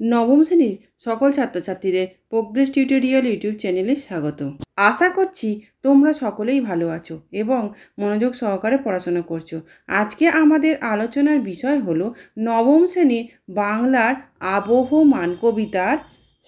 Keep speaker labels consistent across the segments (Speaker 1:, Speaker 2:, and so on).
Speaker 1: নবম শ্রেণীর সকল ছাত্রছাত্রীদের প্রোগ্রেস টিউটোরিয়াল ইউটিউব চ্যানেলে স্বাগত। আশা করছি তোমরা সকলেই ভালো আছো এবং মনোযোগ সহকারে পড়াশোনা করছো। আজকে আমাদের আলোচনার বিষয় হলো নবম শ্রেণীর বাংলার আবহমান কবিতার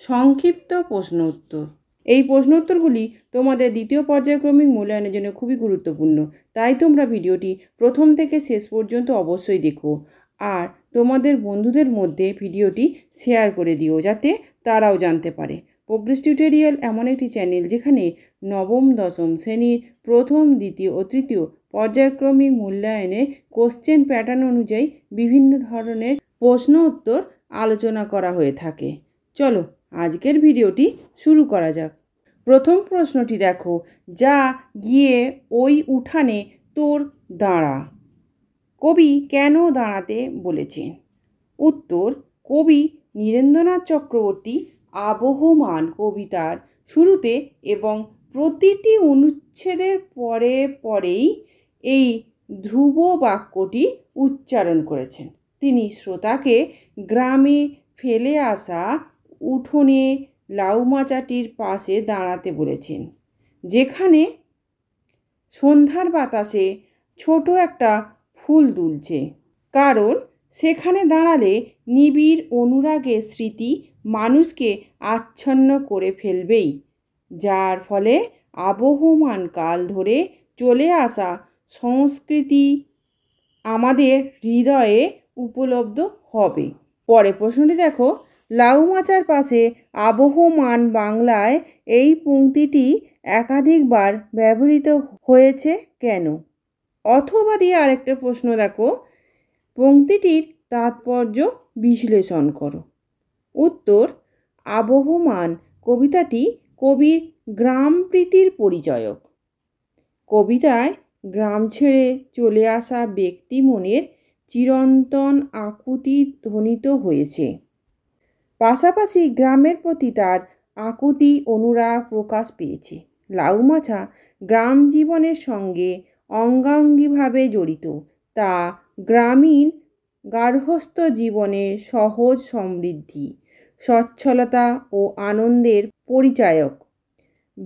Speaker 1: সংক্ষিপ্ত প্রশ্ন উত্তর। এই প্রশ্ন উত্তরগুলি তোমাদের দ্বিতীয় পর্যায়ক্রমিক মূল্যায়নের জন্য খুবই গুরুত্বপূর্ণ, তাই তোমরা ভিডিওটি প্রথম থেকে শেষ পর্যন্ত অবশ্যই দেখো আর তোমাদের বন্ধুদের মধ্যে ভিডিওটি শেয়ার করে দিও যাতে তারাও জানতে পারে। প্রোগ্রেস টিউটোরিয়াল এমন একটি চ্যানেল যেখানে নবম দশম শ্রেণীর প্রথম, দ্বিতীয় ও তৃতীয় পর্যায়ক্রমিক মূল্যায়নে কোশ্চেন প্যাটার্ন অনুযায়ী বিভিন্ন ধরনের প্রশ্ন উত্তর আলোচনা করা হয়ে থাকে। চলো আজকের ভিডিওটি শুরু করা যাক। প্রথম প্রশ্নটি দেখো, যা গিয়ে ওই উঠানে তোর দাঁড়া। কবি কেন দাঁড়াতে বলেছেন? উত্তর, কবি নীরেন্দ্রনাথ চক্রবর্তী আবহমান কবিতার শুরুতে এবং প্রতিটি অনুচ্ছেদের পরে পরেই এই ধ্রুব বাক্যটি উচ্চারণ করেছেন। তিনি শ্রোতাকে গ্রামে ফেলে আসা উঠোনে লাউমাচাটির পাশে দাঁড়াতে বলেছেন, যেখানে সন্ধ্যার বাতাসে ছোট একটা ফুল দুলছে, কারণ সেখানে দাঁড়ালে নিবিড় অনুরাগের স্মৃতি মানুষকে আচ্ছন্ন করে ফেলবেই, যার ফলে আবহমান কাল ধরে চলে আসা সংস্কৃতি আমাদের হৃদয়ে উপলব্ধ হবে। পরে প্রশ্নটি দেখো, লাউমাচার পাশে আবহমান বাংলায় এই পংক্তিটি একাধিকবার ব্যবহৃত হয়েছে কেন? অথবা দিয়ে আরেকটা প্রশ্ন দেখো, পংক্তিটির তাৎপর্য বিশ্লেষণ করো। উত্তর, আবহমান কবিতাটি কবির গ্রাম প্রীতির পরিচয়ক। কবিতায় গ্রাম ছেড়ে চলে আসা ব্যক্তি মনের চিরন্তন আকুতি ধ্বনিত হয়েছে। পাশাপাশি গ্রামের প্রতি তার আকুতি অনুরাগ প্রকাশ পেয়েছে। লাউমাচা গ্রাম জীবনের সঙ্গে অঙ্গাঙ্গিভাবে জড়িত, তা গ্রামীণ গার্হস্থ্য জীবনের সহজ সমৃদ্ধি, সচ্ছলতা ও আনন্দের পরিচায়ক।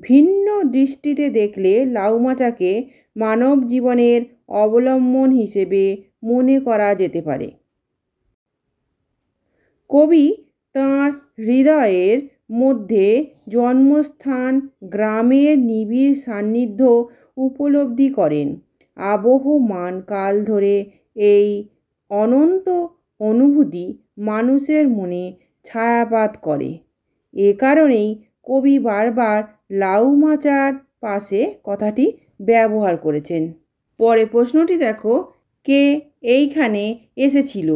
Speaker 1: ভিন্ন দৃষ্টিতে দেখলে লাউমাচাকে মানব জীবনের অবলম্বন হিসেবে মনে করা যেতে পারে। কবি তাঁর হৃদয়ের মধ্যে জন্মস্থান গ্রামের নিবিড় সান্নিধ্য উপলব্ধি করেন। আবহমান কাল ধরে এই অনন্ত অনুভূতি মানুষের মনে ছায়াপাত করে। এ কারণেই কবি বারবার লাউমাচার পাশে কথাটি ব্যবহার করেছেন। পরে প্রশ্নটি দেখো, কে এইখানে এসেছিল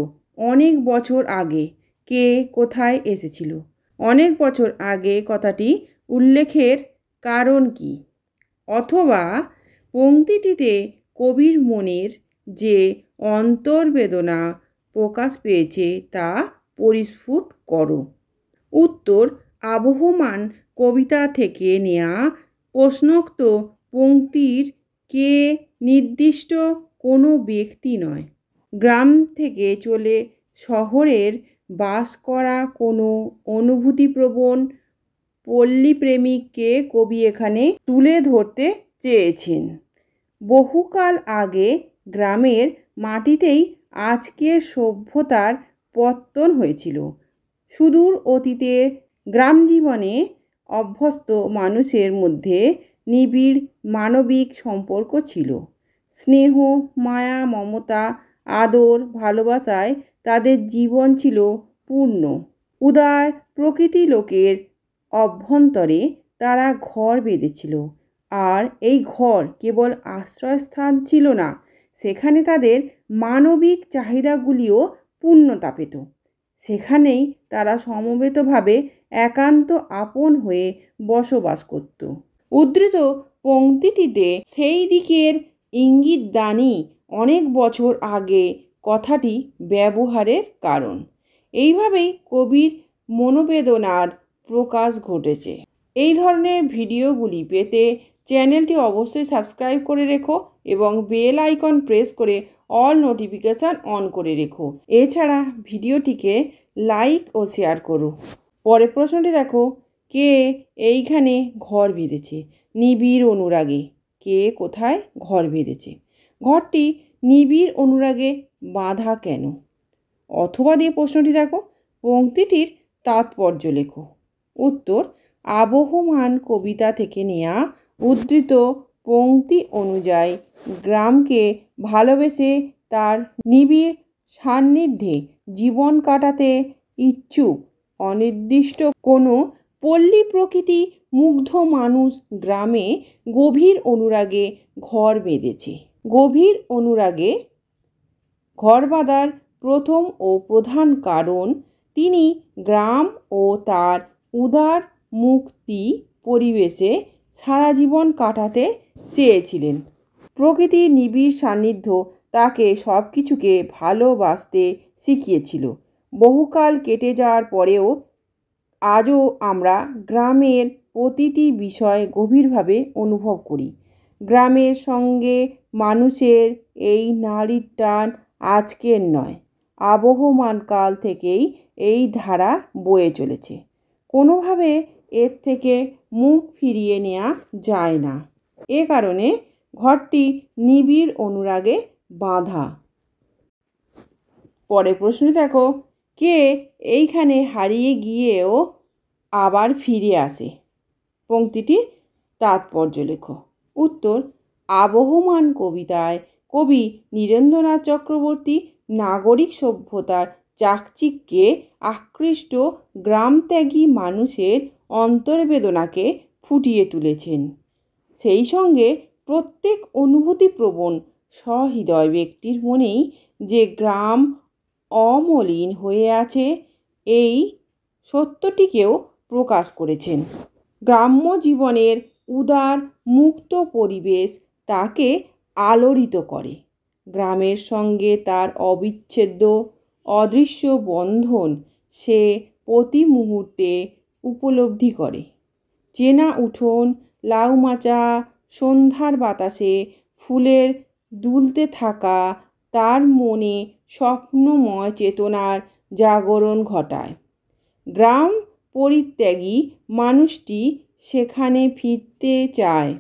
Speaker 1: অনেক বছর আগে? কে কোথায় এসেছিল? অনেক বছর আগে কথাটি উল্লেখের কারণ কি? অথবা পংক্তিটিতে কবির মনের যে অন্তর্বেদনা প্রকাশ পেয়েছে তা পরিস্ফুট করো। উত্তর, আবহমান কবিতা থেকে নেয়া প্রশ্নোক্ত পংক্তির কে নির্দিষ্ট কোনো ব্যক্তি নয়। গ্রাম থেকে চলে শহরের বাস করা কোনো অনুভূতিপ্রবণ পল্লীপ্রেমিককে কবি এখানে তুলে ধরতে চেয়েছেন। বহুকাল আগে গ্রামের মাটিতেই আজকের সভ্যতার পত্তন হয়েছিল। সুদূর অতীতে গ্রাম জীবনে অভ্যস্ত মানুষের মধ্যে নিবিড় মানবিক সম্পর্ক ছিল। স্নেহ, মায়া, মমতা, আদর, ভালোবাসায় তাদের জীবন ছিল পূর্ণ। উদার প্রকৃতি লোকের অভ্যন্তরে তারা ঘর বেঁধেছিল, আর এই ঘর কেবল আশ্রয়স্থান ছিল না, সেখানে তাদের মানবিক চাহিদাগুলিও পূর্ণতা পেত। সেখানেই তারা সমবেতভাবে একান্ত আপন হয়ে বসবাস করত। উদ্ধৃত পংক্তিটিতে সেই দিকের ইঙ্গিতদানি অনেক বছর আগে কথাটি ব্যবহারের কারণ। এইভাবেই কবির মনোবেদনার প্রকাশ ঘটেছে। এই ধরনের ভিডিওগুলি পেতে চ্যানেলটি অবশ্যই সাবস্ক্রাইব করে রেখো এবং বেল আইকন প্রেস করে অল নোটিফিকেশান অন করে রেখো। এছাড়া ভিডিওটিকে লাইক ও শেয়ার করো। পরের প্রশ্নটি দেখো, কে এইখানে ঘর বেঁধেছে? নিবিড় অনুরাগে কে কোথায় ঘর বেঁধেছে? ঘরটি নিবিড় অনুরাগে বাঁধা কেন? অথবা দিয়ে প্রশ্নটি দেখো, পংক্তিটির তাৎপর্য লেখো। উত্তর, আবহমান কবিতা থেকে নেওয়া উদ্ধৃত পংক্তি অনুযায়ী গ্রামকে ভালোবেসে তার নিবিড় সান্নিধ্যে জীবন কাটাতে ইচ্ছুক অনির্দিষ্ট কোনো পল্লী প্রকৃতি মুগ্ধ মানুষ গ্রামে গভীর অনুরাগে ঘর বেঁধেছে। গভীর অনুরাগে ঘর বাঁধার প্রথম ও প্রধান কারণ তিনি গ্রাম ও তার উদার মুক্তি পরিবেশে সারা জীবন কাটাতে চেয়েছিলেন। প্রকৃতির নিবিড় সান্নিধ্য তাকে সব কিছুকে ভালোবাসতে শিখিয়েছিল। বহুকাল কেটে যাওয়ার পরেও আজও আমরা গ্রামের প্রতিটি বিষয় গভীরভাবে অনুভব করি। গ্রামের সঙ্গে মানুষের এই নাড়ির টান আজকের নয়, আবহমান কাল থেকেই এই ধারা বয়ে চলেছে। কোনোভাবে এর থেকে মুখ ফিরিয়ে নেওয়া যায় না। এ কারণে ঘরটি নিবিড় অনুরাগে বাঁধা। পরের প্রশ্ন দেখো, কে এইখানে হারিয়ে গিয়েও আবার ফিরে আসে? পংক্তিটির তাৎপর্য লেখো। উত্তর, আবহমান কবিতায় কবি নীরেন্দ্রনাথ চক্রবর্তী নাগরিক সভ্যতার চাকচিক্যে আকৃষ্ট গ্রামত্যাগী মানুষের অন্তর্বেদনাকে ফুটিয়ে তুলেছেন। সেই সঙ্গে প্রত্যেক অনুভূতিপ্রবণ সহৃদয় ব্যক্তির মনেই যে গ্রাম অমলিন হয়ে আছে এই সত্যটিকেও প্রকাশ করেছেন। গ্রাম্য জীবনের উদার মুক্ত পরিবেশ তাকে আলোড়িত করে। গ্রামের সঙ্গে তার অবিচ্ছেদ্য অদৃশ্য বন্ধন সে প্রতি মুহূর্তে উপলব্ধি করে। চেনা উঠোন, লাউ মাচা, সন্ধ্যার বাতাসে ফুলের দুলতে থাকা তার মনে স্বপ্নময় চেতনার জাগরণ ঘটায়। গ্রাম পরিত্যাগী মানুষটি সেখানে ফিরতে চায়।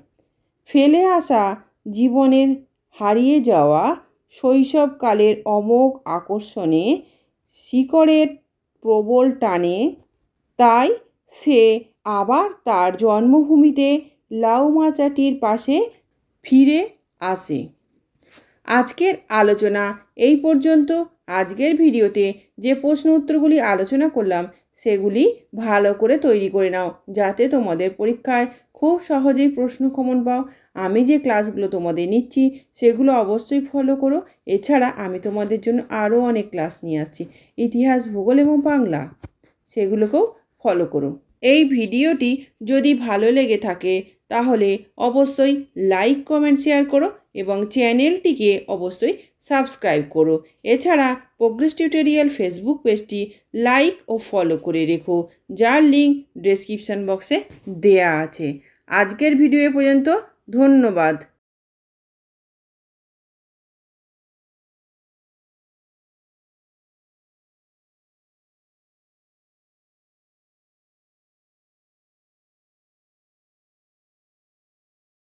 Speaker 1: ফেলে আসা জীবনের হারিয়ে যাওয়া শৈশবকালের অমোঘ আকর্ষণে শিকড়ের প্রবল টানে। তাই সে আবার তার জন্মভূমিতে লাউমাচাটির পাশে ফিরে আসে। আজকের আলোচনা এই পর্যন্ত। আজকের ভিডিওতে যে প্রশ্ন উত্তরগুলি আলোচনা করলাম সেগুলি ভালো করে তৈরি করে নাও, যাতে তোমাদের পরীক্ষায় খুব সহজেই প্রশ্ন কমন পাও। আমি যে ক্লাসগুলো তোমাদের নিচ্ছি সেগুলো অবশ্যই ফলো করো। এছাড়া আমি তোমাদের জন্য আরও অনেক ক্লাস নিয়ে আসছি, ইতিহাস, ভূগোল এবং বাংলা, সেগুলোকেও ফলো করো। এই ভিডিওটি যদি ভালো লেগে থাকে তাহলে অবশ্যই লাইক, কমেন্ট, শেয়ার করো এবং চ্যানেলটিকে অবশ্যই সাবস্ক্রাইব করো। এছাড়া প্রোগ্রেস টিউটোরিয়াল ফেসবুক পেজটি লাইক ও ফলো করে রেখো, যার লিঙ্ক ডেসক্রিপশন বক্সে দেয়া আছে। আজকের ভিডিও পর্যন্ত, ধন্যবাদ।